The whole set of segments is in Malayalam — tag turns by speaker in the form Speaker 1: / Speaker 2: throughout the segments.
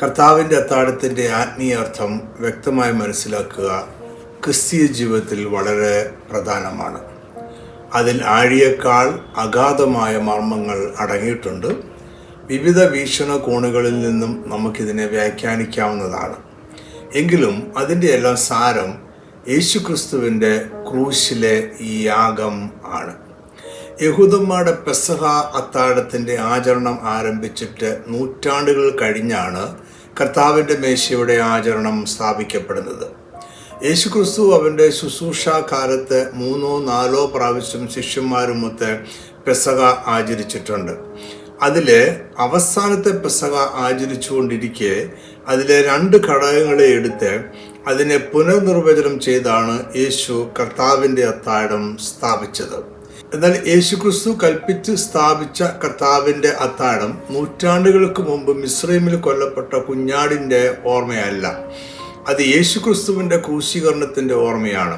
Speaker 1: കർത്താവിൻ്റെ അത്താഴത്തിൻ്റെ ആത്മീയാർത്ഥം വ്യക്തമായി മനസ്സിലാക്കുക ക്രിസ്തീയ ജീവിതത്തിൽ വളരെ പ്രധാനമാണ്. അതിൽ ആഴിയേക്കാൾ അഗാധമായ മർമ്മങ്ങൾ അടങ്ങിയിട്ടുണ്ട്. വിവിധ വീക്ഷണകോണുകളിൽ നിന്നും നമുക്കിതിനെ വ്യാഖ്യാനിക്കാവുന്നതാണ്. എങ്കിലും അതിൻ്റെ എല്ലാം സാരം യേശുക്രിസ്തുവിൻ്റെ ക്രൂശിലെ ഈ യാഗം ആണ്. യഹൂദന്മാരുടെ പെസഹ അത്താഴത്തിൻ്റെ ആചരണം ആരംഭിച്ചിട്ട് നൂറ്റാണ്ടുകൾ കഴിഞ്ഞാണ് കർത്താവിൻ്റെ മേശയുടെ ആചരണം സ്ഥാപിക്കപ്പെടുന്നത്. യേശുക്രിസ്തു അവൻ്റെ ശുശ്രൂഷാ കാലത്ത് 3-4 പ്രാവശ്യം ശിഷ്യന്മാരുമൊത്ത് പെസഹ ആചരിച്ചിട്ടുണ്ട്. അതിൽ അവസാനത്തെ പെസഹ ആചരിച്ചുകൊണ്ടിരിക്കെ അതിലെ 2 ഘടകങ്ങളെ എടുത്ത് അതിനെ പുനർനിർവചനം ചെയ്താണ് യേശു കർത്താവിൻ്റെ അത്താഴം സ്ഥാപിച്ചത്. എന്നാൽ യേശുക്രിസ്തു കൽപ്പിച്ച് സ്ഥാപിച്ച കർത്താവിൻ്റെ അത്താഴം നൂറ്റാണ്ടുകൾക്ക് മുമ്പ് മിസ്രൈമിൽ കൊല്ലപ്പെട്ട കുഞ്ഞാടിൻ്റെ ഓർമ്മയല്ല, അത് യേശുക്രിസ്തുവിൻ്റെ ക്രൂശീകരണത്തിൻ്റെ ഓർമ്മയാണ്.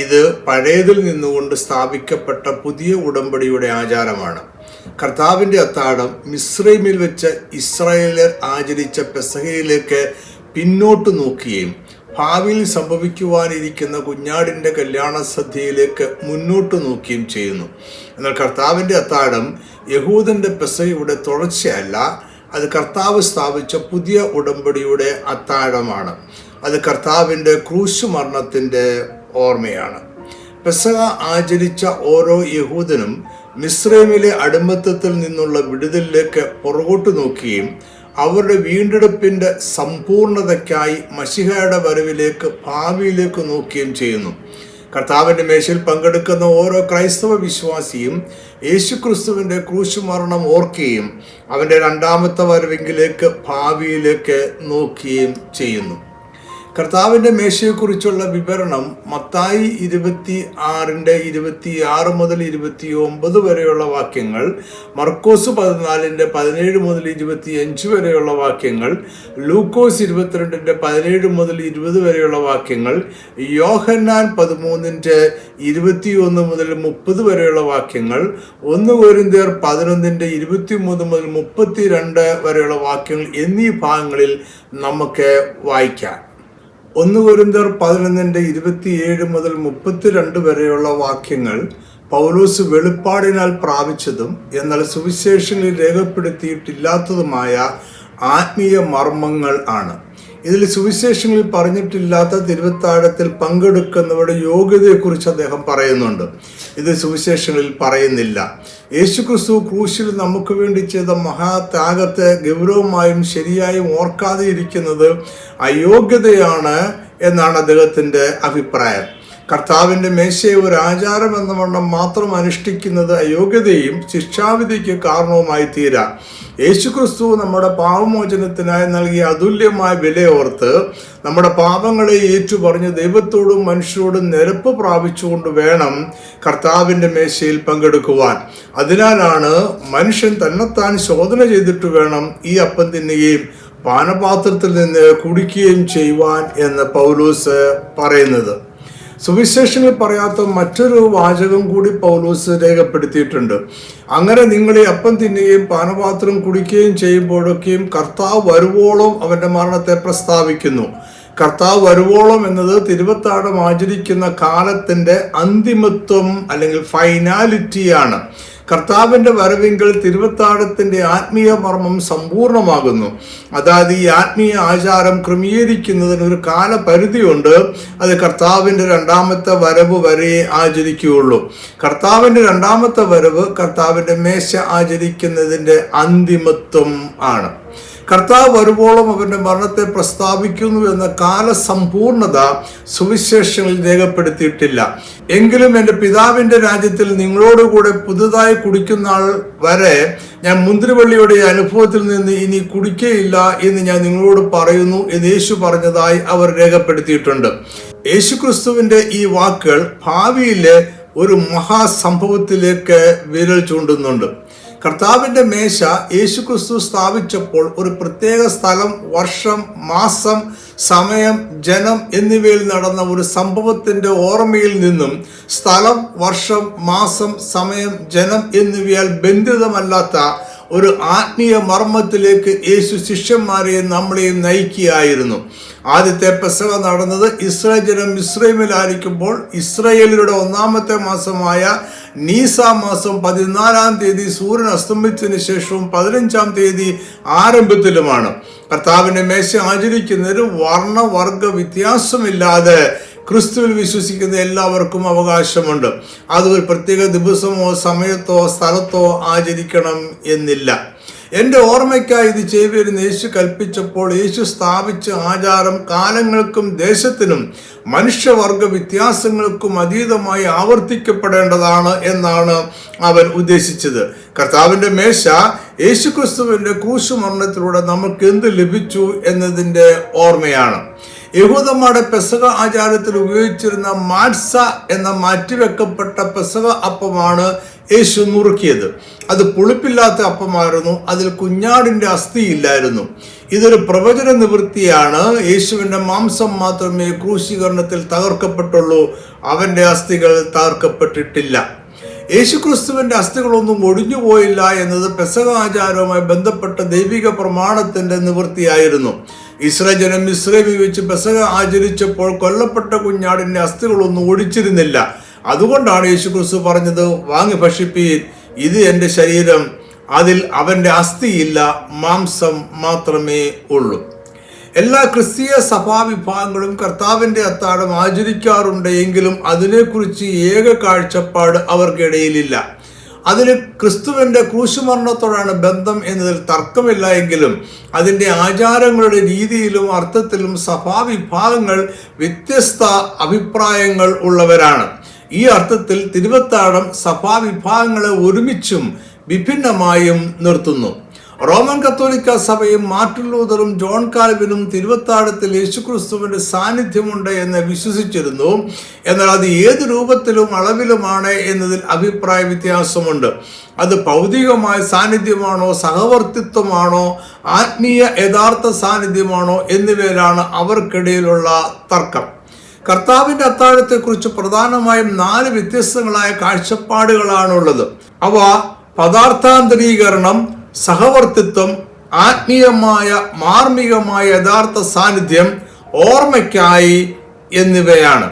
Speaker 1: ഇത് പഴയതിൽ നിന്നുകൊണ്ട് സ്ഥാപിക്കപ്പെട്ട പുതിയ ഉടമ്പടിയുടെ ആചാരമാണ്. കർത്താവിൻ്റെ അത്താഴം മിസ്രൈമിൽ വെച്ച് ഇസ്രായേലർ ആചരിച്ച പെസഹയിലേക്ക് പിന്നോട്ട് നോക്കുകയും ഭാവിയിൽ സംഭവിക്കുവാനിരിക്കുന്ന കുഞ്ഞാടിൻ്റെ കല്യാണ സദ്യയിലേക്ക് മുന്നോട്ട് നോക്കുകയും ചെയ്യുന്നു. എന്നാൽ കർത്താവിൻ്റെ അത്താഴം യഹൂദൻ്റെ പെസഹയുടെ തുടർച്ചയല്ല, അത് കർത്താവ് സ്ഥാപിച്ച പുതിയ ഉടമ്പടിയുടെ അത്താഴമാണ്. അത് കർത്താവിൻ്റെ ക്രൂശ് മരണത്തിൻ്റെ ഓർമ്മയാണ്. പെസഹ ആചരിച്ച ഓരോ യഹൂദനും മിസ്രൈമിലെ അടിമത്തത്തിൽ നിന്നുള്ള വിടുതലിലേക്ക് പുറകോട്ട് നോക്കുകയും അവരുടെ വീണ്ടെടുപ്പിൻ്റെ സമ്പൂർണതയ്ക്കായി മശിഹയുടെ വരവിലേക്ക് ഭാവിയിലേക്ക് നോക്കുകയും ചെയ്യുന്നു. കർത്താവിൻ്റെ മേശയിൽ പങ്കെടുക്കുന്ന ഓരോ ക്രൈസ്തവ വിശ്വാസിയും യേശുക്രിസ്തുവിൻ്റെ ക്രൂശുമരണം ഓർക്കുകയും അവൻ്റെ 2ാമത്തെ വരവിലേക്ക് ഭാവിയിലേക്ക് നോക്കുകയും ചെയ്യുന്നു. കർത്താവിൻ്റെ മേശയെക്കുറിച്ചുള്ള വിവരണം മത്തായി 26 മുതൽ 29 വരെയുള്ള വാക്യങ്ങൾ, മർക്കോസ് 14 17 മുതൽ 25 വരെയുള്ള വാക്യങ്ങൾ, ലൂക്കോസ് 22 17 മുതൽ 20 വരെയുള്ള വാക്യങ്ങൾ, യോഹന്നാൻ 13 21 മുതൽ 30 വരെയുള്ള വാക്യങ്ങൾ, 1 കൊരിന്ത്യർ 11 23 മുതൽ 32 വരെയുള്ള വാക്യങ്ങൾ എന്നീ ഭാഗങ്ങളിൽ നമുക്ക് വായിക്കാം. 1 കൊരിന്ത്യർ 11 27 മുതൽ 32 വരെയുള്ള വാക്യങ്ങൾ പൗലോസ് വെളിപ്പാടിനാൽ പ്രാപിച്ചതും എന്നാൽ സുവിശേഷങ്ങളിൽ രേഖപ്പെടുത്തിയിട്ടില്ലാത്തതുമായ ആത്മീയ മർമ്മങ്ങൾ ആണ്. ഇതിൽ സുവിശേഷങ്ങളിൽ പറഞ്ഞിട്ടില്ലാത്ത തിരുവത്താഴത്തിൽ പങ്കെടുക്കുന്നവരുടെ യോഗ്യതയെക്കുറിച്ച് അദ്ദേഹം പറയുന്നുണ്ട്. ഇത് സുവിശേഷങ്ങളിൽ പറയുന്നില്ല. യേശുക്രിസ്തു ക്രൂശിൽ നമുക്ക് വേണ്ടി ചെയ്ത മഹാത്യാഗത്തെ ഗൗരവമായും ശരിയായും ഓർക്കാതെ ഇരിക്കുന്നത് അയോഗ്യതയാണ് എന്നാണ് അദ്ദേഹത്തിൻ്റെ അഭിപ്രായം. കർത്താവിൻ്റെ മേശയെ ഒരു ആചാരം എന്ന വണ്ണം മാത്രം അനുഷ്ഠിക്കുന്നത് അയോഗ്യതയും ശിക്ഷാവിധിക്ക് കാരണവുമായി തീരാം. യേശുക്രിസ്തു നമ്മുടെ പാപമോചനത്തിനായി നൽകിയ അതുല്യമായ വിലയോർത്ത് നമ്മുടെ പാപങ്ങളെ ഏറ്റുപറഞ്ഞ് ദൈവത്തോടും മനുഷ്യരോടും നിരപ്പ് പ്രാപിച്ചുകൊണ്ട് വേണം കർത്താവിൻ്റെ മേശയിൽ പങ്കെടുക്കുവാൻ. അതിനാലാണ് മനുഷ്യൻ തന്നെത്താൻ ശോധന ചെയ്തിട്ട് വേണം ഈ അപ്പം തിന്നുകയും പാനപാത്രത്തിൽ നിന്ന് കുടിക്കുകയും ചെയ്യുവാൻ എന്ന് പൗലോസ് പറയുന്നത്. സുവിശേഷങ്ങളിൽ പറയാത്ത മറ്റൊരു വാചകം കൂടി പൗലോസ് രേഖപ്പെടുത്തിയിട്ടുണ്ട്. അങ്ങനെ നിങ്ങൾ ഈ അപ്പം തിന്നുകയും പാനപാത്രം കുടിക്കുകയും ചെയ്യുമ്പോഴൊക്കെയും കർത്താവ് വരുവോളം അവൻ്റെ മരണത്തെ പ്രസ്താവിക്കുന്നു. കർത്താവ് വരുവോളം എന്നത് തിരുവത്താഴം ആചരിക്കുന്ന കാലത്തിൻ്റെ അന്തിമത്വം അല്ലെങ്കിൽ ഫൈനാലിറ്റിയാണ്. കർത്താവിൻ്റെ വരവെങ്കിൽ തിരുവത്താഴത്തിൻ്റെ ആത്മീയ മർമ്മം സമ്പൂർണ്ണമാകുന്നു. അതായത് ഈ ആത്മീയ ആചാരം ക്രമീകരിക്കുന്നതിന് ഒരു കാലപരിധിയുണ്ട്. അത് കർത്താവിൻ്റെ 2ാമത്തെ വരവ് വരെ ആചരിക്കുകയുള്ളൂ. കർത്താവിൻ്റെ 2ാമത്തെ വരവ് കർത്താവിൻ്റെ മേശ ആചരിക്കുന്നതിൻ്റെ അന്തിമത്വം ആണ്. കർത്താവ് വരുവോളം അവൻ്റെ മരണത്തെ പ്രസ്താവിക്കുന്നു എന്ന കാലസമ്പൂർണത സുവിശേഷങ്ങളിൽ രേഖപ്പെടുത്തിയിട്ടില്ല. എങ്കിലും എൻ്റെ പിതാവിൻ്റെ രാജ്യത്തിൽ നിങ്ങളോടുകൂടെ പുതുതായി കുടിക്കുന്ന ആൾ വരെ ഞാൻ മുന്തിരിവള്ളിയുടെ അനുഭവത്തിൽ നിന്ന് ഇനി കുടിക്കുകയില്ല എന്ന് ഞാൻ നിങ്ങളോട് പറയുന്നു എന്ന് യേശു പറഞ്ഞതായി അവർ രേഖപ്പെടുത്തിയിട്ടുണ്ട്. യേശുക്രിസ്തുവിൻ്റെ ഈ വാക്കുകൾ ഭാവിയിലെ ഒരു മഹാസംഭവത്തിലേക്ക് വിരൽ ചൂണ്ടുന്നുണ്ട്. കർത്താവിൻ്റെ മേശ യേശുക്രിസ്തു സ്ഥാപിച്ചപ്പോൾ ഒരു പ്രത്യേക സ്ഥലം, വർഷം, മാസം, സമയം, ജനം എന്നിവയിൽ നടന്ന ഒരു സംഭവത്തിൻ്റെ ഓർമ്മയിൽ നിന്നും സ്ഥലം, വർഷം, മാസം, സമയം, ജനം എന്നിവയാൽ ബന്ധിതമല്ലാത്ത ഒരു ആത്മീയ മർമ്മത്തിലേക്ക് യേശു ശിഷ്യന്മാരെയും നമ്മളെയും നയിക്കുകയായിരുന്നു. ആദ്യത്തെ പെസഹ നടന്നത് ഇസ്രായേൽ ജനം മിസ്രൈമിലായിരിക്കുമ്പോൾ ഇസ്രായേലിയുടെ ഒന്നാമത്തെ മാസമായ നീസ മാസം 14-ാം തീയതി സൂര്യൻ അസ്തമിച്ചതിന് ശേഷവും 15-ാം തീയതി ആരംഭത്തിലുമാണ്. കർത്താവിന്റെ മേശ ആചരിക്കുന്നതിന് വർണ്ണവർഗ വ്യത്യാസമില്ലാതെ ക്രിസ്തുവിൽ വിശ്വസിക്കുന്ന എല്ലാവർക്കും അവകാശമുണ്ട്. അത് ഒരു പ്രത്യേക ദിവസമോ സമയത്തോ സ്ഥലത്തോ ആചരിക്കണം എന്നില്ല. എൻ്റെ ഓർമ്മയ്ക്കായി ഇത് ചെയ്യുവെന്ന് യേശു കൽപ്പിച്ചപ്പോൾ യേശു സ്ഥാപിച്ച ആചാരം കാലങ്ങൾക്കും ദേശത്തിനും മനുഷ്യവർഗ വ്യത്യാസങ്ങൾക്കും അതീതമായി ആവർത്തിക്കപ്പെടേണ്ടതാണ് എന്നാണ് അവൻ ഉദ്ദേശിച്ചത്. കർത്താവിൻ്റെ മേശ യേശുക്രിസ്തുവിൻ്റെ ക്രൂശുമരണത്തിലൂടെ നമുക്ക് എന്ത് ലഭിച്ചു എന്നതിൻ്റെ ഓർമ്മയാണ്. യഹൂദന്മാരുടെ പെസഹ ആചാരത്തിൽ ഉപയോഗിച്ചിരുന്ന മാത്സ എന്ന മാറ്റിവെക്കപ്പെട്ട പെസഹ അപ്പമാണ് യേശു നുറുക്കിയത്. അത് പുളിപ്പില്ലാത്ത അപ്പമായിരുന്നു. അതിൽ കുഞ്ഞാടിൻ്റെ അസ്ഥി ഇല്ലായിരുന്നു. ഇതൊരു പ്രവചന നിവൃത്തിയാണ്. യേശുവിൻ്റെ മാംസം മാത്രമേ ക്രൂശീകരണത്തിൽ തകർക്കപ്പെട്ടുള്ളൂ. അവൻ്റെ അസ്ഥികൾ തകർക്കപ്പെട്ടിട്ടില്ല. യേശുക്രിസ്തുവിൻ്റെ അസ്ഥികളൊന്നും ഒടിഞ്ഞുപോയില്ല എന്നത് പെസഹ ആചാരവുമായി ബന്ധപ്പെട്ട ദൈവിക പ്രമാണത്തിൻ്റെ നിവൃത്തിയായിരുന്നു. ഇസ്രായേൽ ജനം മിസ്രൈമിൽ വെച്ച് പെസഹ ആചരിച്ചപ്പോൾ കൊല്ലപ്പെട്ട കുഞ്ഞാടിൻ്റെ അസ്ഥികളൊന്നും ഒടിച്ചിരുന്നില്ല. അതുകൊണ്ടാണ് യേശുക്രിസ്തു പറഞ്ഞത്, വാങ്ങി ഭക്ഷിപ്പീൻ, ഇത് എൻ്റെ ശരീരം, അതിൽ അവൻ്റെ അസ്ഥിയില്ല, മാംസം മാത്രമേ ഉള്ളൂ. എല്ലാ ക്രിസ്തീയ സഭാവിഭാഗങ്ങളും കർത്താവിൻ്റെ അത്താഴം ആചരിക്കാറുണ്ട്. എങ്കിലും അതിനെക്കുറിച്ച് ഏക കാഴ്ചപ്പാട് അവർക്കിടയിലില്ല. അതിന് ക്രിസ്തുവിൻ്റെ ക്രൂശുമരണത്തോടാണ് ബന്ധം എന്നതിൽ തർക്കമില്ല. എങ്കിലും അതിൻ്റെ ആചാരങ്ങളുടെ രീതിയിലും അർത്ഥത്തിലും സഭാവിഭാഗങ്ങൾ വ്യത്യസ്ത അഭിപ്രായങ്ങൾ ഉള്ളവരാണ്. ഈ അർത്ഥത്തിൽ തിരുവത്താഴം സഭാവിഭാഗങ്ങളെ ഒരുമിച്ചും വിഭിന്നമായും നിർത്തുന്നു. റോമൻ കത്തോലിക്ക സഭയും മാർട്ടിൻ ലൂതറും ജോൺ കാൽവിനും തിരുവത്താഴത്തിൽ യേശുക്രിസ്തുവിൻ്റെ സാന്നിധ്യമുണ്ട് എന്ന് വിശ്വസിച്ചിരുന്നു. എന്നാൽ അത് ഏത് രൂപത്തിലും അളവിലുമാണ് എന്നതിൽ അഭിപ്രായ വ്യത്യാസമുണ്ട്. അത് ഭൗതികമായ സാന്നിധ്യമാണോ, സഹവർത്തിത്വമാണോ, ആത്മീയ യഥാർത്ഥ സാന്നിധ്യമാണോ എന്നിവയിലാണ് അവർക്കിടയിലുള്ള തർക്കം. കർത്താവിൻ്റെ അത്താഴത്തെക്കുറിച്ച് പ്രധാനമായും 4 വ്യത്യസ്തങ്ങളായ കാഴ്ചപ്പാടുകളാണുള്ളത്. അവ പദാർത്ഥാന്തരീകരണം, സഹവർത്തിത്വം, ആത്മീയമായ മാർമികമായ യഥാർത്ഥ സാന്നിധ്യം, ഓർമ്മയ്ക്കായി എന്നിവയാണ്.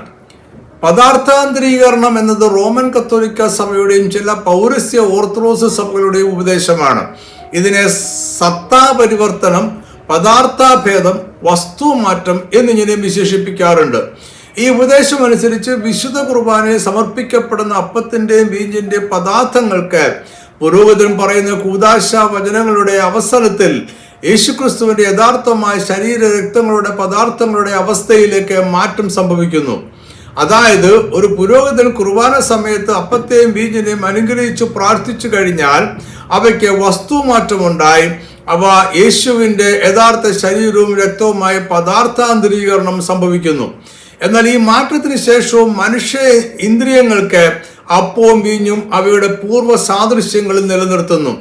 Speaker 1: പദാർത്ഥാന്തരീകരണം എന്നത് റോമൻ കത്തോലിക്ക സഭയുടെയും ചില പൗരസ്യ ഓർത്തഡോക്സ് സഭകളുടെയും ഉപദേശമാണ്. ഇതിനെ സത്താപരിവർത്തനം, പദാർത്ഥാഭേദം, വസ്തുമാറ്റം എന്നിങ്ങനെ വിശേഷിപ്പിക്കാറുണ്ട്. ഈ ഉപദേശം അനുസരിച്ച് വിശുദ്ധ കുർബാനയിൽ സമർപ്പിക്കപ്പെടുന്ന അപ്പത്തിൻ്റെയും വീഞ്ഞിൻ്റെയും പദാർത്ഥങ്ങൾക്ക് പുരോഹിതൻ പറയുന്ന കൂദാശ വചനങ്ങളുടെ അവസരത്തിൽ യേശുക്രിസ്തുവിന്റെ യഥാർത്ഥമായ ശരീര രക്തങ്ങളുടെ പദാർത്ഥങ്ങളുടെ അവസ്ഥയിലേക്ക് മാറ്റം സംഭവിക്കുന്നു. അതായത് ഒരു പുരോഹിതൻ കുർബാന സമയത്ത് അപ്പത്തെയും വീഞ്ഞിനെയും അനുഗ്രഹിച്ചു പ്രാർത്ഥിച്ചു കഴിഞ്ഞാൽ അവയ്ക്ക് വസ്തുമാറ്റമുണ്ടായി അവ യേശുവിൻ്റെ യഥാർത്ഥ ശരീരവും രക്തവുമായി പദാർത്ഥാന്തരീകരണം സംഭവിക്കുന്നു. എന്നാൽ ഈ മാറ്റത്തിന് ശേഷവും മനുഷ്യ ഇന്ദ്രിയങ്ങൾക്ക് അപ്പവും വീഞ്ഞും അവയുടെ പൂർവ്വ സാദൃശ്യങ്ങളിൽ നിലനിർത്തുന്നു.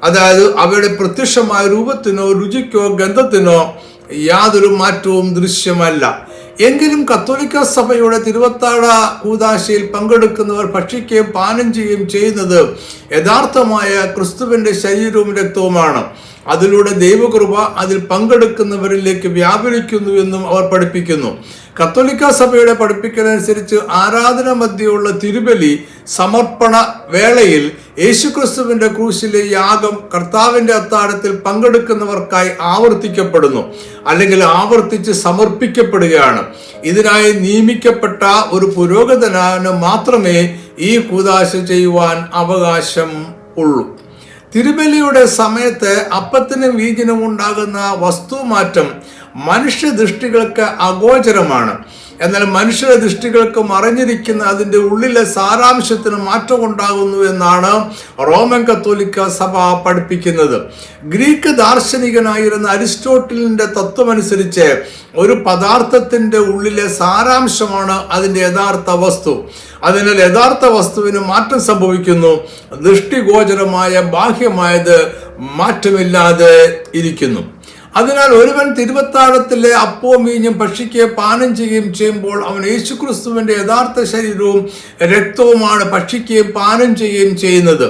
Speaker 1: അതായത് അവയുടെ പ്രത്യക്ഷമായ രൂപത്തിനോ രുചിക്കോ ഗന്ധത്തിനോ യാതൊരു മാറ്റവും ദൃശ്യമല്ല. എങ്കിലും കത്തോലിക്ക സഭയുടെ തിരുവത്താഴ കൂദാശയിൽ പങ്കെടുക്കുന്നവർ ഭക്ഷിക്കുകയും പാനം ചെയ്യുകയും ചെയ്യുന്നത് യഥാർത്ഥമായ ക്രിസ്തുവിൻ്റെ ശരീരവും രക്തവുമാണ്. അതിലൂടെ ദൈവകൃപ അതിൽ പങ്കെടുക്കുന്നവരിലേക്ക് വ്യാപരിക്കുന്നുവെന്നും അവർ പഠിപ്പിക്കുന്നു. കത്തോലിക്ക സഭയുടെ പഠിപ്പിക്കലനുസരിച്ച് ആരാധന മധ്യയുള്ള തിരുബലി സമർപ്പണ വേളയിൽ യേശുക്രിസ്തുവിന്റെ ക്രൂശിലെ യാഗം കർത്താവിന്റെ അത്താഴത്തിൽ പങ്കെടുക്കുന്നവർക്കായി ആവർത്തിക്കപ്പെടുന്നു, അല്ലെങ്കിൽ ആവർത്തിച്ച് സമർപ്പിക്കപ്പെടുകയാണ്. ഇതിനായി നിയമിക്കപ്പെട്ട ഒരു പുരോഹിതന് മാത്രമേ ഈ കൂദാശ ചെയ്യുവാൻ അവകാശം ഉള്ളൂ. തിരുബലിയുടെ സമയത്ത് അപ്പത്തിനും വീഞ്ഞിനും ഉണ്ടാകുന്ന വസ്തുമാറ്റം മനുഷ്യ ദൃഷ്ടികൾക്ക് അഗോചരമാണ്. എന്നാൽ മനുഷ്യരുടെ ദൃഷ്ടികൾക്ക് മറഞ്ഞിരിക്കുന്ന അതിൻ്റെ ഉള്ളിലെ സാരാംശത്തിന് മാറ്റമുണ്ടാകുന്നു എന്നാണ് റോമൻ കത്തോലിക്ക സഭ പഠിപ്പിക്കുന്നത്. ഗ്രീക്ക് ദാർശനികനായിരുന്ന അരിസ്റ്റോട്ടിലിൻ്റെ തത്വമനുസരിച്ച് ഒരു പദാർത്ഥത്തിൻ്റെ ഉള്ളിലെ സാരാംശമാണ് അതിൻ്റെ യഥാർത്ഥ വസ്തു. അതിനാൽ യഥാർത്ഥ വസ്തുവിന് മാറ്റം സംഭവിക്കുന്നു, ദൃഷ്ടിഗോചരമായ ബാഹ്യമായത് മാറ്റമില്ലാതെ ഇരിക്കുന്നു. അതിനാൽ ഒരുവൻ തിരുവത്താഴത്തിലെ അപ്പവും വീഞ്ഞും ഭക്ഷിക്കുകയും പാനം ചെയ്യുകയും ചെയ്യുമ്പോൾ അവൻ യേശുക്രിസ്തുവിന്റെ യഥാർത്ഥ ശരീരവും രക്തവുമാണ് ഭക്ഷിക്കുകയും പാനം ചെയ്യുകയും ചെയ്യുന്നത്.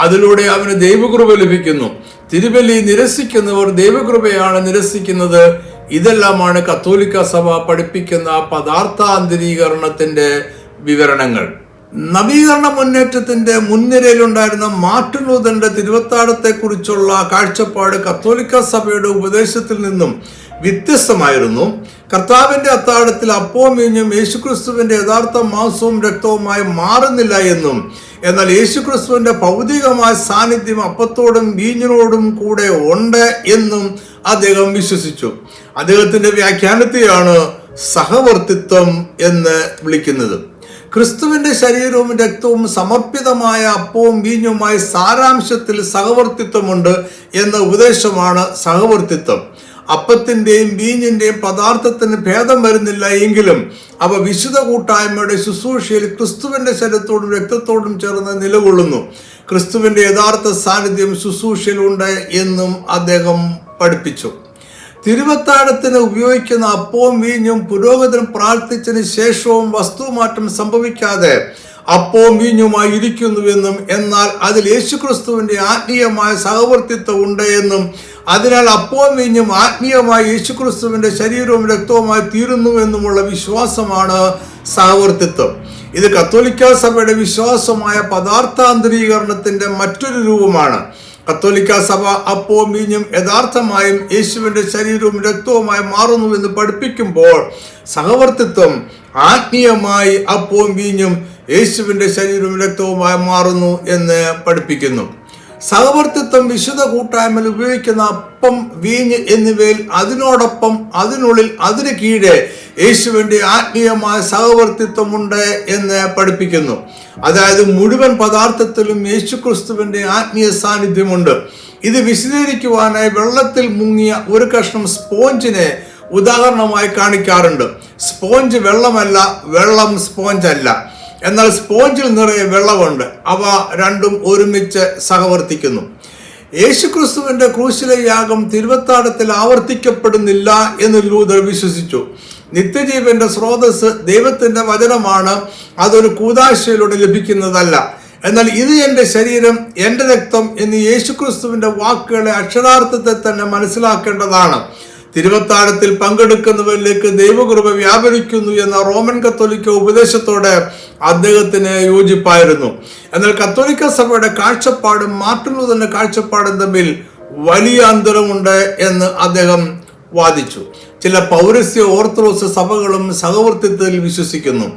Speaker 1: അതിലൂടെ അവന് ദൈവകൃപ ലഭിക്കുന്നു. തിരുബലി നിരസിക്കുന്നവർ ദൈവകൃപയാണ് നിരസിക്കുന്നത്. ഇതെല്ലാമാണ് കത്തോലിക്ക സഭ പഠിപ്പിക്കുന്ന പദാർത്ഥാന്തരീകരണത്തിന്റെ വിവരണങ്ങൾ. നവീകരണ മുന്നേറ്റത്തിന്റെ മുൻനിരയിലുണ്ടായിരുന്ന മാർട്ടിൻ ലൂഥറിന്റെ തിരുവത്താഴത്തെ കുറിച്ചുള്ള കാഴ്ചപ്പാട് കത്തോലിക്ക സഭയുടെ ഉപദേശത്തിൽ നിന്നും വ്യത്യസ്തമായിരുന്നു. കർത്താവിന്റെ അത്താഴത്തിൽ അപ്പവും വീഞ്ഞും യേശുക്രിസ്തുവിന്റെ യഥാർത്ഥ മാംസവും രക്തവുമായി മാറുന്നില്ല എന്നും, എന്നാൽ യേശുക്രിസ്തുവിന്റെ ഭൗതികമായ സാന്നിധ്യം അപ്പത്തോടും വീഞ്ഞിനോടും കൂടെ ഉണ്ട് എന്നും അദ്ദേഹം വിശ്വസിച്ചു. അദ്ദേഹത്തിന്റെ വ്യാഖ്യാനത്തെയാണ് സഹവർത്തിത്വം എന്ന് വിളിക്കുന്നത്. ക്രിസ്തുവിന്റെ ശരീരവും രക്തവും സമർപ്പിതമായ അപ്പവും വീഞ്ഞുമായി സാരാംശത്തിൽ സഹവർത്തിത്വമുണ്ട് എന്ന ഉപദേശമാണ് സഹവർത്തിത്വം. അപ്പത്തിന്റെയും വീഞ്ഞിന്റെയും പദാർത്ഥത്തിന് ഭേദം വരുന്നില്ല എങ്കിലും അവ വിശുദ്ധ കൂട്ടായ്മയുടെ ശുശ്രൂഷയിൽ ക്രിസ്തുവിന്റെ ശരീരത്തോടും രക്തത്തോടും ചേർന്ന് നിലകൊള്ളുന്നു. ക്രിസ്തുവിന്റെ യഥാർത്ഥ സാന്നിധ്യം ശുശ്രൂഷയിലുണ്ട് എന്നും അദ്ദേഹം പഠിപ്പിച്ചു. തിരുവത്താഴത്തിന് ഉപയോഗിക്കുന്ന അപ്പവും വീഞ്ഞും പുരോഹിതൻ പ്രാർത്ഥിച്ചതിന് ശേഷവും വസ്തുമാറ്റം സംഭവിക്കാതെ അപ്പവും വീഞ്ഞുമായി ഇരിക്കുന്നുവെന്നും, എന്നാൽ അതിൽ യേശുക്രിസ്തുവിന്റെ ആത്മീയമായ സഹവർത്തിത്വം ഉണ്ട് എന്നും, അതിനാൽ അപ്പവും വീഞ്ഞും ആത്മീയമായി യേശുക്രിസ്തുവിന്റെ ശരീരവും രക്തവുമായി തീരുന്നുവെന്നുമുള്ള വിശ്വാസമാണ് സഹവർത്തിത്വം. ഇത് കത്തോലിക്ക സഭയുടെ വിശ്വാസമായ പദാർത്ഥാന്തരീകരണത്തിന്റെ മറ്റൊരു രൂപമാണ്. കത്തോലിക്ക സഭ അപ്പവും വീഞ്ഞും യഥാർത്ഥമായും യേശുവിന്റെ ശരീരവും രക്തവുമായി മാറുന്നുവെന്ന് പഠിപ്പിക്കുമ്പോൾ, സഹവർത്തിത്വം ആത്മീയമായി അപ്പവും വീഞ്ഞും യേശുവിന്റെ ശരീരവും രക്തവുമായി മാറുന്നു എന്ന് പഠിപ്പിക്കുന്നു. സഹവർത്തിത്വം വിശുദ്ധ കൂട്ടായ്മയിൽ ഉപയോഗിക്കുന്ന അപ്പം, വീഞ്ഞ് എന്നിവയിൽ അതിനോടൊപ്പം അതിനുള്ളിൽ അതിന് കീഴെ യേശുവിന്റെ ആത്മീയമായ സഹവർത്തിത്വമുണ്ട് എന്ന് പഠിപ്പിക്കുന്നു. അതായത് മുഴുവൻ പദാർത്ഥത്തിലും യേശുക്രിസ്തുവിന്റെ ആത്മീയ സാന്നിധ്യമുണ്ട്. ഇത് വിശദീകരിക്കുവാനായി വെള്ളത്തിൽ മുങ്ങിയ ഒരു കഷ്ണം സ്പോഞ്ചിനെ ഉദാഹരണമായി കാണിക്കാറുണ്ട്. സ്പോഞ്ച് വെള്ളമല്ല, വെള്ളം സ്പോഞ്ച് അല്ല. എന്നാൽ സ്പോഞ്ചിൽ നിറയെ വെള്ളമുണ്ട്. അവ രണ്ടും ഒരുമിച്ച് സഹവർത്തിക്കുന്നു. യേശുക്രിസ്തുവിന്റെ ക്രൂശിലെ യാഗം തിരുവത്താഴത്തിൽ ആവർത്തിക്കപ്പെടുന്നില്ല എന്ന് ലൂഥർ വിശ്വസിച്ചു. നിത്യജീവന്റെ സ്രോതസ് ദൈവത്തിന്റെ വചനമാണ്. അതൊരു കൂദാശയിലൂടെ ലഭിക്കുന്നതല്ല. എന്നാൽ ഇത് എൻ്റെ ശരീരം, എൻ്റെ രക്തം എന്നീ യേശുക്രിസ്തുവിന്റെ വാക്കുകളെ അക്ഷരാർത്ഥത്തെ തന്നെ മനസ്സിലാക്കേണ്ടതാണ്. തിരുവത്താഴത്തിൽ പങ്കെടുക്കുന്നവരിലേക്ക് ദൈവകൃപ വ്യാപരിക്കുന്നു എന്ന റോമൻ കത്തോലിക്ക ഉപദേശത്തോടെ അദ്ദേഹത്തിന് യോജിപ്പായിരുന്നു. എന്നാൽ കത്തോലിക്ക സഭയുടെ കാഴ്ചപ്പാടും മാർട്ടിൻ ലൂഥറിന്റെ കാഴ്ചപ്പാടും തമ്മിൽ വലിയ അന്തരമുണ്ട് എന്ന് അദ്ദേഹം വാദിച്ചു. ചില പൗരസ്ത്യ ഓർത്തഡോക്സ് സഭകളും സഹവർത്തിത്വത്തിൽ വിശ്വസിക്കുന്നു.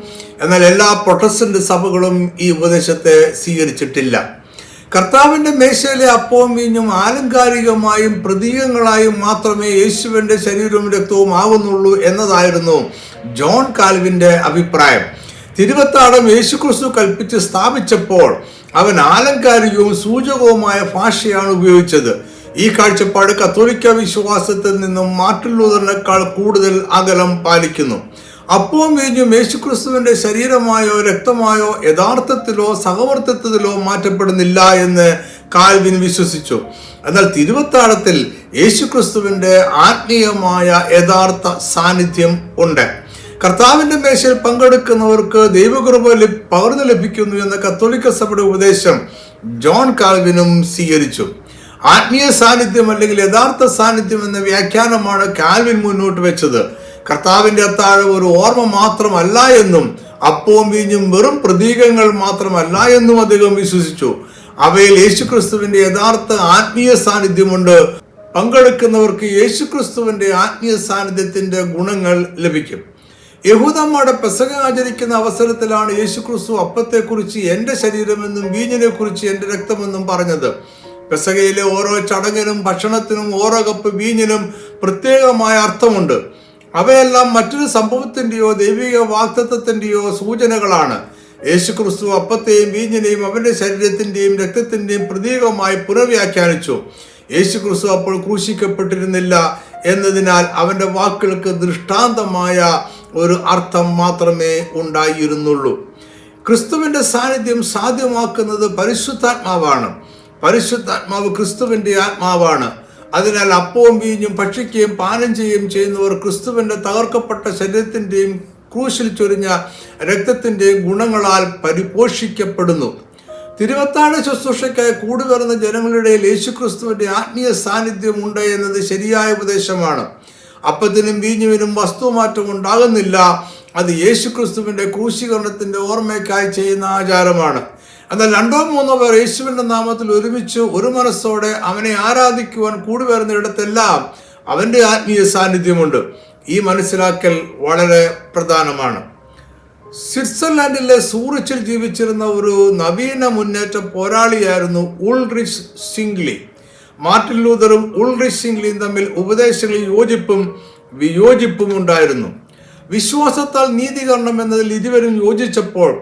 Speaker 1: എന്നാൽ എല്ലാ പ്രൊട്ടസ്റ്റന്റ് സഭകളും ഈ ഉപദേശത്തെ സ്വീകരിച്ചിട്ടില്ല. കർത്താവിന്റെ മേശയിലെ അപ്പവും വീഞ്ഞും ആലങ്കാരികമായും പ്രതീകങ്ങളായും മാത്രമേ യേശുവിന്റെ ശരീരവും രക്തവും ആകുന്നുള്ളൂ എന്നതായിരുന്നു ജോൺ കാൽവിന്റെ അഭിപ്രായം. തിരുവത്താഴം യേശുക്രിസ്തു കൽപ്പിച്ച് സ്ഥാപിച്ചപ്പോൾ അവൻ ആലങ്കാരികവും സൂചകവുമായ ഭാഷയാണ് ഉപയോഗിച്ചത്. ഈ കാഴ്ചപ്പാട് കത്തോലിക്ക വിശ്വാസത്തിൽ നിന്നും മാർട്ടിൻ ലൂഥറിനേക്കാൾ കൂടുതൽ അകലം പാലിക്കുന്നു. അപ്പവും വീഞ്ഞും യേശുക്രിസ്തുവിന്റെ ശരീരമായോ രക്തമായോ യഥാർത്ഥത്തിലോ സഹവർത്തിത്വത്തിലോ മാറ്റപ്പെടുന്നില്ല എന്ന് കാൽവിൻ വിശ്വസിച്ചു. എന്നാൽ തിരുവത്താഴത്തിൽ യേശുക്രിസ്തുവിന്റെ ആത്മീയമായ യഥാർത്ഥ സാന്നിധ്യം ഉണ്ട്. കർത്താവിന്റെ മേശയിൽ പങ്കെടുക്കുന്നവർക്ക് ദൈവകൃപ പകർന്നു ലഭിക്കുന്നു എന്ന കത്തോലിക്ക സഭയുടെ ഉപദേശം ജോൺ കാൽവിനും സ്വീകരിച്ചു. ആത്മീയ സാന്നിധ്യം അല്ലെങ്കിൽ യഥാർത്ഥ സാന്നിധ്യം എന്ന വ്യാഖ്യാനമാണ് കാൽവിൻ മുന്നോട്ട് വെച്ചത്. കർത്താവിന്റെ അത്താഴം ഒരു ഓർമ്മ മാത്രമല്ല എന്നും അപ്പവും വീഞ്ഞും വെറും പ്രതീകങ്ങൾ മാത്രമല്ല എന്നും അദ്ദേഹം വിശ്വസിച്ചു. അവയിൽ യേശുക്രിസ്തുവിന്റെ യഥാർത്ഥ ആത്മീയ സാന്നിധ്യമുണ്ട്. പങ്കെടുക്കുന്നവർക്ക് യേശുക്രിസ്തുവിന്റെ ആത്മീയ സാന്നിധ്യത്തിന്റെ ഗുണങ്ങൾ ലഭിക്കും. യഹൂദന്മാരുടെ പെസഹ ആചരിക്കുന്ന അവസരത്തിലാണ് യേശുക്രിസ്തു അപ്പത്തെക്കുറിച്ച് എൻ്റെ ശരീരമെന്നും വീഞ്ഞിനെ കുറിച്ച് എൻ്റെ രക്തമെന്നും പറഞ്ഞത്. പെസഹയിലെ ഓരോ ചടങ്ങിനും ഭക്ഷണത്തിനും ഓരോ കപ്പ് വീഞ്ഞിനും പ്രത്യേകമായ അർത്ഥമുണ്ട്. അവയെല്ലാം മറ്റൊരു സംഭവത്തിന്റെയോ ദൈവിക വാഗ്ദത്തത്തിന്റെയോ സൂചനകളാണ്. യേശുക്രിസ്തു അപ്പത്തെയും വീഞ്ഞിനെയും അവന്റെ ശരീരത്തിന്റെയും രക്തത്തിന്റെയും പ്രതീകമായി പുനർവ്യാഖ്യാനിച്ചു. യേശുക്രിസ്തു അപ്പോൾ ക്രൂശിക്കപ്പെട്ടിരുന്നില്ല എന്നതിനാൽ അവന്റെ വാക്കുകൾക്ക് ദൃഷ്ടാന്തമായ ഒരു അർത്ഥം മാത്രമേ ഉണ്ടായിരുന്നുള്ളൂ. ക്രിസ്തുവിന്റെ സാന്നിധ്യം സാധ്യമാക്കുന്നത് പരിശുദ്ധാത്മാവാണ്. പരിശുദ്ധാത്മാവ് ക്രിസ്തുവിന്റെ ആത്മാവാണ്. അതിനാൽ അപ്പവും വീഞ്ഞും ഭക്ഷിക്കുകയും പാനം ചെയ്യുകയും ചെയ്യുന്നവർ ക്രിസ്തുവിന്റെ തകർക്കപ്പെട്ട ശരീരത്തിന്റെയും ക്രൂശിൽ ചൊരിഞ്ഞ രക്തത്തിന്റെയും ഗുണങ്ങളാൽ പരിപോഷിക്കപ്പെടുന്നു. തിരുവത്താഴ ശുശ്രൂഷയ്ക്കായി കൂടി വരുന്ന ജനങ്ങളുടെ യേശുക്രിസ്തുവിന്റെ ആത്മീയ സാന്നിധ്യം ഉണ്ട് എന്നത് ശരിയായ ഉപദേശമാണ്. അപ്പത്തിനും വീഞ്ഞുവിനും വസ്തുമാറ്റം ഉണ്ടാകുന്നില്ല. അത് യേശുക്രിസ്തുവിന്റെ ക്രൂശീകരണത്തിന്റെ ഓർമ്മയ്ക്കായി ചെയ്യുന്ന ആചാരമാണ്. എന്നാൽ 2-3 പേർ യേശുവിന്റെ നാമത്തിൽ ഒരുമിച്ച് ഒരു മനസ്സോടെ അവനെ ആരാധിക്കുവാൻ കൂടി വരുന്നിടത്തെല്ലാം അവന്റെ ആത്മീയ സാന്നിധ്യമുണ്ട്. ഈ മനസ്സിലാക്കൽ വളരെ പ്രധാനമാണ്. സ്വിറ്റ്സർലാൻഡിലെ സൂറിച്ചിൽ ജീവിച്ചിരുന്ന ഒരു നവീന മുന്നേറ്റ പോരാളിയായിരുന്നു ഉൾറിച്ച് സിംഗ്ലി. മാർട്ടിൻ ലൂതറും ഉൾറിച്ച് സിംഗ്ലിയും തമ്മിൽ ഉപദേശങ്ങളിൽ യോജിപ്പും വിയോജിപ്പും ഉണ്ടായിരുന്നു. വിശ്വാസത്താൽ നീതീകരണം എന്നതിൽ ഇരുവരും യോജിച്ചപ്പോൾ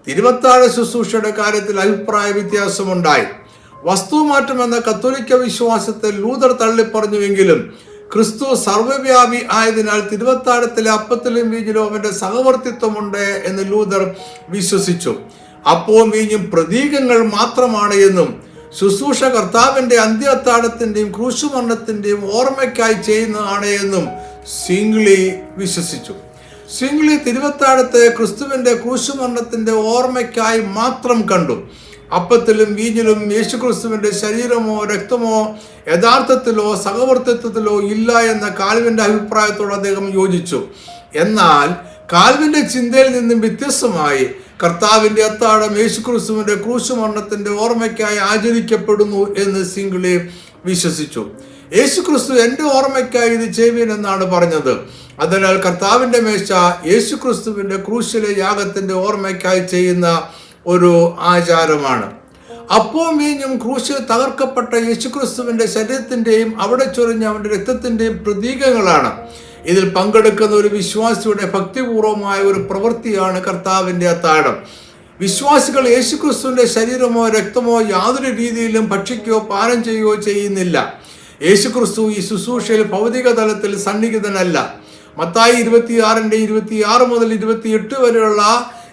Speaker 1: തിരുവത്താഴ ശുശ്രൂഷയുടെ കാര്യത്തിൽ അഭിപ്രായ വ്യത്യാസമുണ്ടായി. വസ്തുമാറ്റം എന്ന കത്തോലിക്ക വിശ്വാസത്തെ ലൂതർ തള്ളിപ്പറഞ്ഞുവെങ്കിലും ക്രിസ്തു സർവ്വവ്യാപി ആയതിനാൽ തിരുവത്താഴത്തിലെ അപ്പത്തിലും വീഞ്ഞിലും അവന്റെ സഹവർത്തിത്വമുണ്ട് എന്ന് ലൂതർ വിശ്വസിച്ചു. അപ്പവും വീഞ്ഞും പ്രതീകങ്ങൾ മാത്രമാണ് എന്നും ശുശ്രൂഷ കർത്താവിന്റെ അന്ത്യത്താഴത്തിന്റെയും ക്രൂശുമരണത്തിന്റെയും ഓർമ്മയ്ക്കായി ചെയ്യുന്നതാണ് എന്നും സിംഗ്ലി വിശ്വസിച്ചു. സിംഗ്ലി തിരുവത്താഴത്തെ ക്രിസ്തുവിന്റെ ക്രൂശുമരണത്തിന്റെ ഓർമ്മയ്ക്കായി മാത്രം കണ്ടു. അപ്പത്തിലും വീഞ്ഞിലും യേശുക്രിസ്തുവിന്റെ ശരീരമോ രക്തമോ യഥാർത്ഥത്തിലോ സഹവർത്തിത്വത്തിലോ ഇല്ല എന്ന കാൽവിന്റെ അഭിപ്രായത്തോട് അദ്ദേഹം യോജിച്ചു. എന്നാൽ കാൽവിന്റെ ചിന്തയിൽ നിന്നും വ്യത്യസ്തമായി കർത്താവിന്റെ അത്താഴം യേശുക്രിസ്തുവിന്റെ ക്രൂശുമരണത്തിന്റെ ഓർമ്മയ്ക്കായി ആചരിക്കപ്പെടുന്നു എന്ന് സിംഗ്ലി വിശ്വസിച്ചു. യേശുക്രിസ്തു എന്റെ ഓർമ്മയ്ക്കായി ഇത് ചെയ്യുവിൻ എന്നാണ് പറഞ്ഞത്. അതിനാൽ കർത്താവിന്റെ മേശ യേശുക്രിസ്തുവിന്റെ ക്രൂശിലെ യാഗത്തിന്റെ ഓർമ്മയ്ക്കായി ചെയ്യുന്ന ഒരു ആചാരമാണ്. അപ്പവും വീഞ്ഞും ക്രൂശിൽ തകർക്കപ്പെട്ട യേശുക്രിസ്തുവിന്റെ ശരീരത്തിന്റെയും അവിടെ ചൊരിഞ്ഞ അവന്റെ രക്തത്തിന്റെയും പ്രതീകങ്ങളാണ്. ഇതിൽ പങ്കെടുക്കുന്ന ഒരു വിശ്വാസിയുടെ ഭക്തിപൂർവമായ ഒരു പ്രവൃത്തിയാണ് കർത്താവിന്റെ അത്താഴം. വിശ്വാസികൾ യേശുക്രിസ്തുവിന്റെ ശരീരമോ രക്തമോ യാതൊരു രീതിയിലും ഭക്ഷിക്കുകയോ പാനം ചെയ്യുകയോ ചെയ്യുന്നില്ല. യേശുക്രിസ്തു ഈ ശുശ്രൂഷയിൽ ഭൗതിക തലത്തിൽ സന്നിഹിതനല്ല. മത്തായി 26 മുതൽ 28 വരെയുള്ള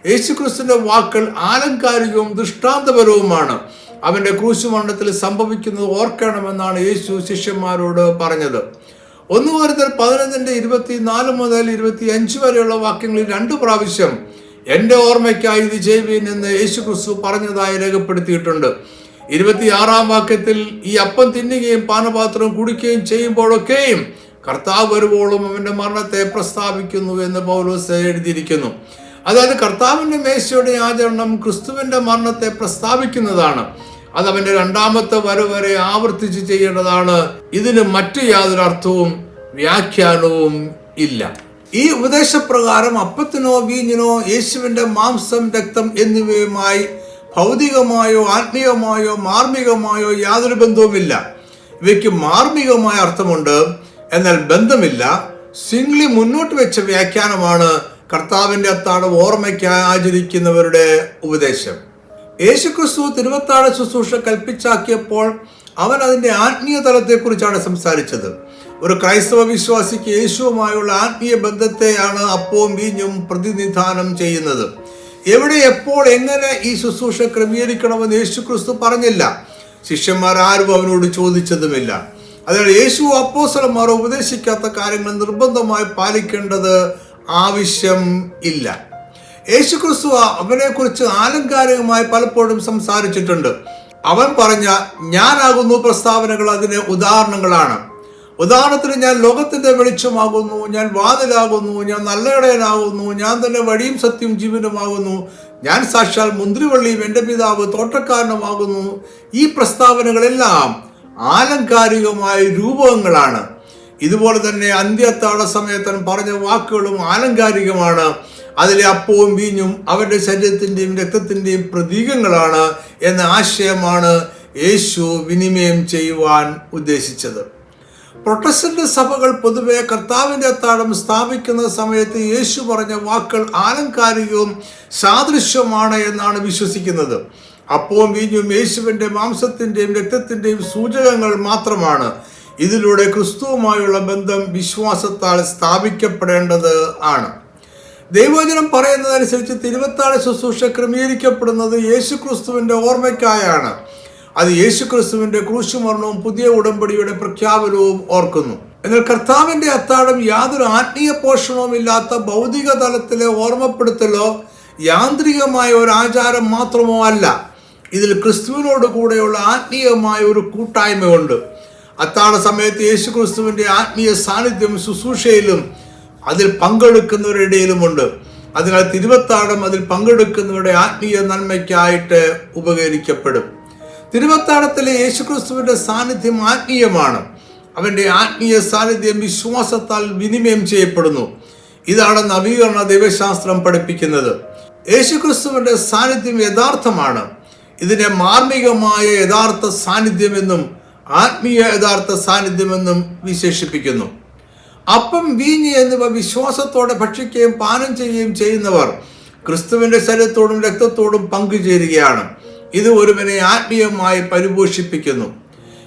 Speaker 1: യേശുക്രിസ്തുവിന്റെ വാക്കുകൾ ആലങ്കാരികവും ദൃഷ്ടാന്തപരവുമാണ്. അവന്റെ ക്രൂശുമരണത്തിൽ സംഭവിക്കുന്നത് ഓർക്കണമെന്നാണ് യേശു ശിഷ്യന്മാരോട് പറഞ്ഞത്. 1 Corinthians 15:24 മുതൽ 25 വരെയുള്ള വാക്യങ്ങളിൽ 2 പ്രാവശ്യം എന്റെ ഓർമ്മയ്ക്കായി ഇത് ചെയ്യുവിൻ എന്ന് യേശുക്രിസ്തു പറഞ്ഞതായി രേഖപ്പെടുത്തിയിട്ടുണ്ട്. 26-ാം വാക്യത്തിൽ ഈ അപ്പം തിന്നുകയും പാനപാത്രം കുടിക്കുകയും ചെയ്യുമ്പോഴൊക്കെയും കർത്താവ് വരുവോളം അവന്റെ മരണത്തെ പ്രസ്താവിക്കുന്നു എന്ന് പൗലോസ് എഴുതിയിരിക്കുന്നു. അതായത് കർത്താവിന്റെ മേശയുടെ ആചരണം ക്രിസ്തുവിന്റെ മരണത്തെ പ്രസ്താവിക്കുന്നതാണ്. അത് അവന്റെ 2ാമത്തെ വരവ് വരെ ആവർത്തിച്ച് ചെയ്യേണ്ടതാണ്. ഇതിന് മറ്റു യാതൊരു അർത്ഥവും വ്യാഖ്യാനവും ഇല്ല. ഈ ഉപദേശപ്രകാരം അപ്പത്തിനോ വീഞ്ഞിനോ യേശുവിന്റെ മാംസം രക്തം എന്നിവയുമായി ഭൗതികമായോ ആത്മീയമായോ മാർമികമായോ യാതൊരു ബന്ധവുമില്ല. ഇവയ്ക്ക് മാർമികമായ അർത്ഥമുണ്ട്, എന്നാൽ ബന്ധമില്ല. സിംഗ്ലി മുന്നോട്ട് വെച്ച വ്യാഖ്യാനമാണ് കർത്താവിന്റെ അത്താഴം ഓർമ്മയ്ക്കായി ആചരിക്കുന്നവരുടെ ഉപദേശം. യേശുക്രിസ്തു തിരുവത്താഴ ശുശ്രൂഷ കൽപ്പിച്ചാക്കിയപ്പോൾ അവൻ അതിന്റെ ആത്മീയ തലത്തെക്കുറിച്ചാണ് സംസാരിച്ചത്. ഒരു ക്രൈസ്തവ വിശ്വാസിക്ക് യേശുവുമായുള്ള ആത്മീയ ബന്ധത്തെയാണ് അപ്പവും വീഞ്ഞും പ്രതിനിധാനം ചെയ്യുന്നത്. എവിടെ, എപ്പോൾ, എങ്ങനെ ഈ ശുശ്രൂഷ ക്രമീകരിക്കണമെന്ന് യേശുക്രിസ്തു പറഞ്ഞില്ല. ശിഷ്യന്മാർ ആരും അവനോട് ചോദിച്ചതുമില്ല. അതിനാൽ യേശു അപ്പോസ്തലന്മാർ ഉപദേശിക്കാത്ത കാര്യങ്ങൾ നിർബന്ധമായി പാലിക്കേണ്ടത് ആവശ്യം ഇല്ല. യേശുക്രിസ്തു അവനെക്കുറിച്ച് ആലങ്കാരികമായി പലപ്പോഴും സംസാരിച്ചിട്ടുണ്ട്. അവൻ പറഞ്ഞ ഞാനാകുന്നു പ്രസ്താവനകൾ അതിന് ഉദാഹരണങ്ങളാണ്. ഉദാഹരണത്തിന്, ഞാൻ ലോകത്തിന്റെ വെളിച്ചമാകുന്നു, ഞാൻ വാതിലാകുന്നു, ഞാൻ നല്ല ഇടയനാകുന്നു, ഞാൻ തന്നെ വഴിയും സത്യവും ജീവനുമാകുന്നു, ഞാൻ സാക്ഷാൽ മുന്തിരിവള്ളിയും എൻ്റെ പിതാവ് തോട്ടക്കാരനുമാകുന്നു. ഈ പ്രസ്താവനകളെല്ലാം ആലങ്കാരികമായ രൂപങ്ങളാണ്. ഇതുപോലെ തന്നെ അന്ത്യത്താഴ സമയത്ത് പറഞ്ഞ വാക്കുകളും ആലങ്കാരികമാണ്. അതിലെ അപ്പവും വീഞ്ഞും അവരുടെ ശരീരത്തിന്റെയും രക്തത്തിന്റെയും പ്രതീകങ്ങളാണ് എന്ന ആശയമാണ് യേശു വിനിമയം ചെയ്യുവാൻ ഉദ്ദേശിച്ചത്. പ്രൊട്ടസ്റ്റന്റ് സഭകൾ പൊതുവെ കർത്താവിന്റെ അത്താഴം സ്ഥാപിക്കുന്ന സമയത്ത് യേശു പറഞ്ഞ വാക്കുകൾ ആലങ്കാരികവും സാദൃശ്യമാണ് എന്നാണ് വിശ്വസിക്കുന്നത്. അപ്പവും വീഞ്ഞും യേശുവിന്റെ മാംസത്തിന്റെയും രക്തത്തിന്റെയും സൂചകങ്ങൾ മാത്രമാണ്. ഇതിലൂടെ ക്രിസ്തുവുമായുള്ള ബന്ധം വിശ്വാസത്താൽ സ്ഥാപിക്കപ്പെടേണ്ടത് ആണ്. ദൈവവചനം പറയുന്നതനുസരിച്ച് തിരുവത്താഴ ശുശ്രൂഷ ക്രമീകരിക്കപ്പെടുന്നത് യേശുക്രിസ്തുവിന്റെ ഓർമ്മയ്ക്കായാണ്. അത് യേശുക്രിസ്തുവിന്റെ ക്രൂശുമരണവും പുതിയ ഉടമ്പടിയുടെ പ്രഖ്യാപനവും ഓർക്കുന്നു. എന്നാൽ കർത്താവിന്റെ അത്താഴം യാതൊരു ആത്മീയ പോഷണവും ഇല്ലാത്ത ഭൗതിക തലത്തിലെ ഓർമ്മപ്പെടുത്തലോ യാന്ത്രികമായ ഒരു ആചാരം മാത്രമോ അല്ല. ഇതിൽ ക്രിസ്തുവിനോട് കൂടെയുള്ള ആത്മീയമായ ഒരു കൂട്ടായ്മയുണ്ട്. അത്താഴ സമയത്ത് യേശു ക്രിസ്തുവിൻ്റെ ആത്മീയ സാന്നിധ്യം ശുശ്രൂഷയിലും അതിൽ പങ്കെടുക്കുന്നവരുടെ ഇടയിലുമുണ്ട്. അതിനാൽ തിരുവത്താഴം അതിൽ പങ്കെടുക്കുന്നവരുടെ ആത്മീയ നന്മയ്ക്കായിട്ട് ഉപകരിക്കപ്പെടും. തിരുവത്താഴത്തിലെ യേശുക്രിസ്തുവിന്റെ സാന്നിധ്യം ആത്മീയമാണ്. അവന്റെ ആത്മീയ സാന്നിധ്യം വിശ്വാസത്താൽ വിനിമയം ചെയ്യപ്പെടുന്നു. ഇതാണ് നവീകരണ ദൈവശാസ്ത്രം പഠിപ്പിക്കുന്നത്. യേശുക്രിസ്തുവിന്റെ സാന്നിധ്യം യഥാർത്ഥമാണ്. ഇതിനെ മാർമികമായ യഥാർത്ഥ സാന്നിധ്യമെന്നും ആത്മീയ യഥാർത്ഥ സാന്നിധ്യമെന്നും വിശേഷിപ്പിക്കുന്നു. അപ്പം, വീഞ്ഞ് എന്നിവ വിശ്വാസത്തോടെ ഭക്ഷിക്കുകയും പാനം ചെയ്യുകയും ചെയ്യുന്നവർ ക്രിസ്തുവിന്റെ ശരീരത്തോടും രക്തത്തോടും പങ്കുചേരുകയാണ്. ഇത് ഒരുവനെ ആത്മീയമായി പരിപോഷിപ്പിക്കുന്നു.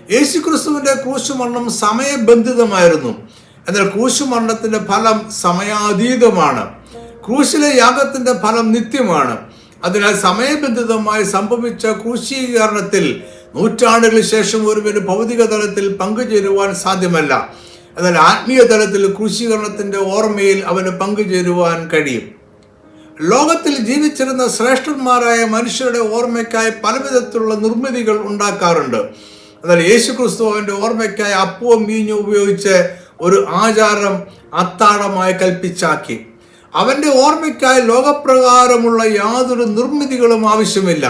Speaker 1: യേശുക്രിസ്തുവിന്റെ ക്രൂശുമരണം സമയബന്ധിതമായിരുന്നു. എന്നാൽ ക്രൂശുമരണത്തിന്റെ ഫലം സമയാതീതമാണ്. ക്രൂശിലെ യാഗത്തിന്റെ ഫലം നിത്യമാണ്. അതിനാൽ സമയബന്ധിതമായി സംഭവിച്ച ക്രൂശീകരണത്തിൽ നൂറ്റാണ്ടുകൾക്ക് ശേഷം ഒരുവന് ഭൗതിക തലത്തിൽ പങ്കുചേരുവാൻ സാധ്യമല്ല. എന്നാൽ ആത്മീയ തലത്തിൽ ക്രൂശീകരണത്തിന്റെ ഓർമ്മയിൽ അവന് പങ്കുചേരുവാൻ കഴിയും. ലോകത്തിൽ ജീവിച്ചിരുന്ന ശ്രേഷ്ഠന്മാരായ മനുഷ്യരുടെ ഓർമ്മയ്ക്കായി പലവിധത്തിലുള്ള നിർമ്മിതികൾ ഉണ്ടാക്കാറുണ്ട്. എന്നാൽ യേശുക്രിസ്തു അവന്റെ ഓർമ്മയ്ക്കായി അപ്പവും വീഞ്ഞും ഉപയോഗിച്ച് ഒരു ആചാരം അത്താഴമായി കൽപ്പിച്ചാക്കി. അവന്റെ ഓർമ്മയ്ക്കായി ലോകപ്രകാരമുള്ള യാതൊരു നിർമ്മിതികളും ആവശ്യമില്ല.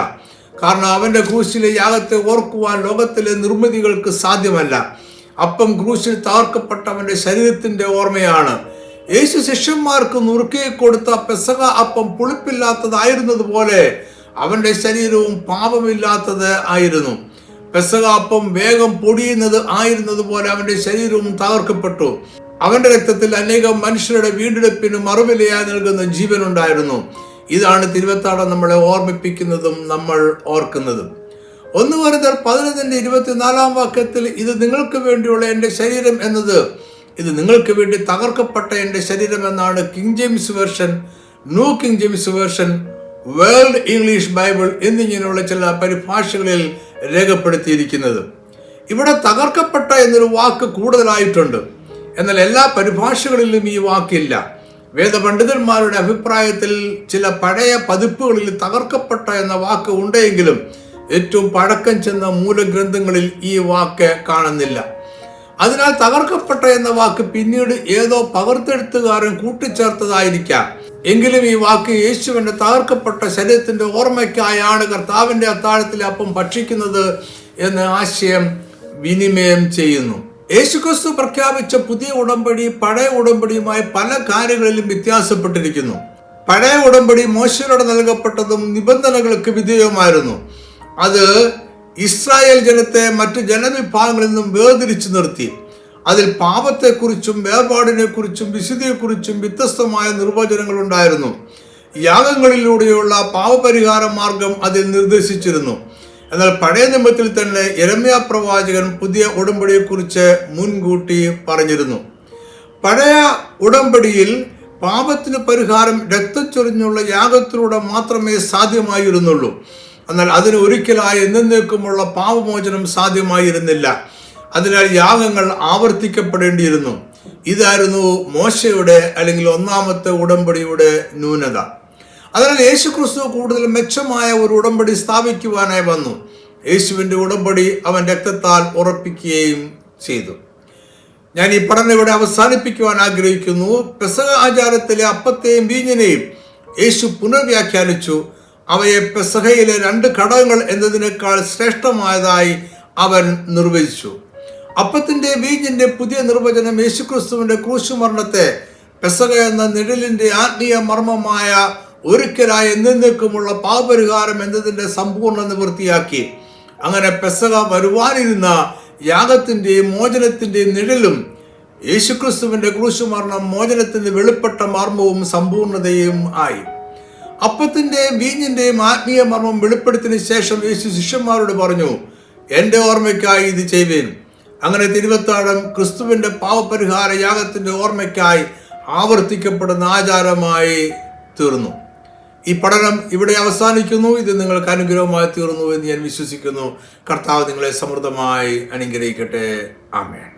Speaker 1: കാരണം അവന്റെ ക്രൂശിലെ യാഗത്തെ ഓർക്കുവാൻ ലോകത്തിലെ നിർമ്മിതികൾക്ക് സാധ്യമല്ല. അപ്പം ക്രൂശിൽ തകർക്കപ്പെട്ടവന്റെ ശരീരത്തിന്റെ ഓർമ്മയാണ്. യേശു ശിഷ്യന്മാർക്ക് നുറുക്കി കൊടുത്ത പെസഹ അപ്പം പുളിപ്പില്ലാത്തതായിരുന്നതുപോലെ അവന്റെ ശരീരവും പാപമില്ലാത്തത് ആയിരുന്നു. പെസഹ അപ്പം വേഗം പൊടിയുന്നത് ആയിരുന്നതുപോലെ അവന്റെ ശരീരവും തകർക്കപ്പെട്ടു. അവന്റെ രക്തത്തിൽ അനേകം മനുഷ്യരുടെ വീണ്ടെടുപ്പിന് മറുവിലയായി നൽകുന്ന ജീവനുണ്ടായിരുന്നു. ഇതാണ് തിരുവത്താഴം നമ്മളെ ഓർമ്മിപ്പിക്കുന്നതും നമ്മൾ ഓർക്കുന്നതും. 1 കൊരിന്ത്യർ 11:24 ഇത് നിങ്ങൾക്ക് വേണ്ടിയുള്ള എൻ്റെ ശരീരം എന്നത് ഇത് നിങ്ങൾക്ക് വേണ്ടി തകർക്കപ്പെട്ട എൻ്റെ ശരീരം എന്നാണ് king James version, new king James version, world English Bible എന്നിങ്ങനെയുള്ള ചില പരിഭാഷകളിൽ രേഖപ്പെടുത്തിയിരിക്കുന്നത്. ഇവിടെ തകർക്കപ്പെട്ട എന്നൊരു വാക്ക് കൂടുതലായിട്ടുണ്ട്. എന്നാൽ എല്ലാ പരിഭാഷകളിലും ഈ വാക്കില്ല. വേദപണ്ഡിതന്മാരുടെ അഭിപ്രായത്തിൽ ചില പഴയ പതിപ്പുകളിൽ തകർക്കപ്പെട്ട എന്ന വാക്ക് ഉണ്ടെങ്കിലും ഏറ്റവും പഴക്കം ചെന്ന മൂലഗ്രന്ഥങ്ങളിൽ ഈ വാക്ക് കാണുന്നില്ല. അതിനാൽ തകർക്കപ്പെട്ട എന്ന വാക്ക് പിന്നീട് ഏതോ പകർത്തെഴുത്തുകാരൻ കൂട്ടിച്ചേർത്തതായിരിക്കാം. എങ്കിലും ഈ വാക്ക് യേശുവിന്റെ തകർക്കപ്പെട്ട ശരീരത്തിന്റെ ഓർമ്മയ്ക്കായാണ് കർത്താവിന്റെ അത്താഴത്തിലെ അപ്പം ഭക്ഷിക്കുന്നത് എന്ന ആശയം വിനിമയം ചെയ്യുന്നു. യേശുക്രിസ്തു പ്രഖ്യാപിച്ച പുതിയ ഉടമ്പടി പഴയ ഉടമ്പടിയുമായി പല കാര്യങ്ങളിലും വ്യത്യാസപ്പെട്ടിരിക്കുന്നു. പഴയ ഉടമ്പടി മോശയോട് നൽകപ്പെട്ടതും നിബന്ധനകൾക്ക് വിധേയമായിരുന്നു. അത് ഇസ്രായേൽ ജനത്തെ മറ്റു ജനവിഭാഗങ്ങളിൽ നിന്നും വേർതിരിച്ചു നിർത്തി. അതിൽ പാപത്തെക്കുറിച്ചും വേർപാടിനെ കുറിച്ചും വിശുദ്ധിയെക്കുറിച്ചും വ്യത്യസ്തമായ നിർവചനങ്ങൾ ഉണ്ടായിരുന്നു. യാഗങ്ങളിലൂടെയുള്ള പാപപരിഹാര മാർഗം അതിൽ നിർദ്ദേശിച്ചിരുന്നു. എന്നാൽ പഴയ നിയമത്തിൽ തന്നെ യെരമ്യാ പ്രവാചകൻ പുതിയ ഉടമ്പടിയെക്കുറിച്ച് മുൻകൂട്ടി പറഞ്ഞിരുന്നു. പഴയ ഉടമ്പടിയിൽ പാപത്തിന് പരിഹാരം രക്തം ചൊരിഞ്ഞുള്ള യാഗത്തിലൂടെ മാത്രമേ സാധ്യമായിരുന്നുള്ളൂ. എന്നാൽ അതിന് ഒരിക്കലായി എന്നേക്കുമുള്ള പാപമോചനം സാധ്യമായിരുന്നില്ല. അതിനാൽ യാഗങ്ങൾ ആവർത്തിക്കപ്പെടേണ്ടിയിരുന്നു. ഇതായിരുന്നു മോശയുടെ അല്ലെങ്കിൽ ഒന്നാമത്തെ ഉടമ്പടിയുടെ ന്യൂനത. അതിനാൽ യേശുക്രിസ്തു കൂടുതൽ മെച്ചമായ ഒരു ഉടമ്പടി സ്ഥാപിക്കുവാനായി വന്നു. യേശുവിൻ്റെ ഉടമ്പടി അവൻ രക്തത്താൽ ഉറപ്പിക്കുകയും ചെയ്തു. ഞാൻ ഈ പഠനം ഇവിടെ അവസാനിപ്പിക്കുവാൻ ആഗ്രഹിക്കുന്നു. പെസഹ ആചാരത്തിലെ അപ്പത്തെയും വീഞ്ഞിനെയും യേശു പുനർവ്യാഖ്യാനിച്ചു. അവയെ പെസഹയിലെ 2 ഘടകങ്ങൾ എന്നതിനേക്കാൾ ശ്രേഷ്ഠമായതായി അവൻ നിർവചിച്ചു. അപ്പത്തിന്റെ വീഞ്ഞിന്റെ പുതിയ നിർവചനം യേശുക്രിസ്തുവിന്റെ ക്രൂശുമരണത്തെ പെസഹ എന്ന നിഴലിന്റെ ആത്മീയ മർമ്മമായ ഒരിക്കലായി എന്നേക്കുമുള്ള പാപപരിഹാരം എന്നതിന്റെ സമ്പൂർണ്ണ നിവൃത്തിയാക്കി. അങ്ങനെ പെസഹ വരുവാനിരുന്ന യാഗത്തിന്റെയും മോചനത്തിന്റെയും നിഴലും യേശുക്രിസ്തുവിന്റെ ക്രൂശുമരണം മോചനത്തിന്റെ വെളിപ്പെട്ട മർമ്മവും സമ്പൂർണതയും ആയി. അപ്പത്തിന്റെയും വീഞ്ഞിന്റെയും ആത്മീയ മർമ്മം വെളിപ്പെടുത്തിയതിനു ശേഷം യേശു ശിഷ്യന്മാരോട് പറഞ്ഞു, എൻ്റെ ഓർമ്മയ്ക്കായി ഇത് ചെയ്യുവേൻ. അങ്ങനെ തിരുവത്താഴം ക്രിസ്തുവിന്റെ പാപപരിഹാര യാഗത്തിന്റെ ഓർമ്മയ്ക്കായി ആവർത്തിക്കപ്പെടുന്ന ആചാരമായി തീർന്നു. ഈ പഠനം ഇവിടെ അവസാനിക്കുന്നു. ഇത് നിങ്ങൾക്ക് അനുഗ്രഹമായി തീർന്നു എന്ന് ഞാൻ വിശ്വസിക്കുന്നു. കർത്താവ് നിങ്ങളെ സമൃദ്ധമായി അനുഗ്രഹിക്കട്ടെ. ആമേൻ.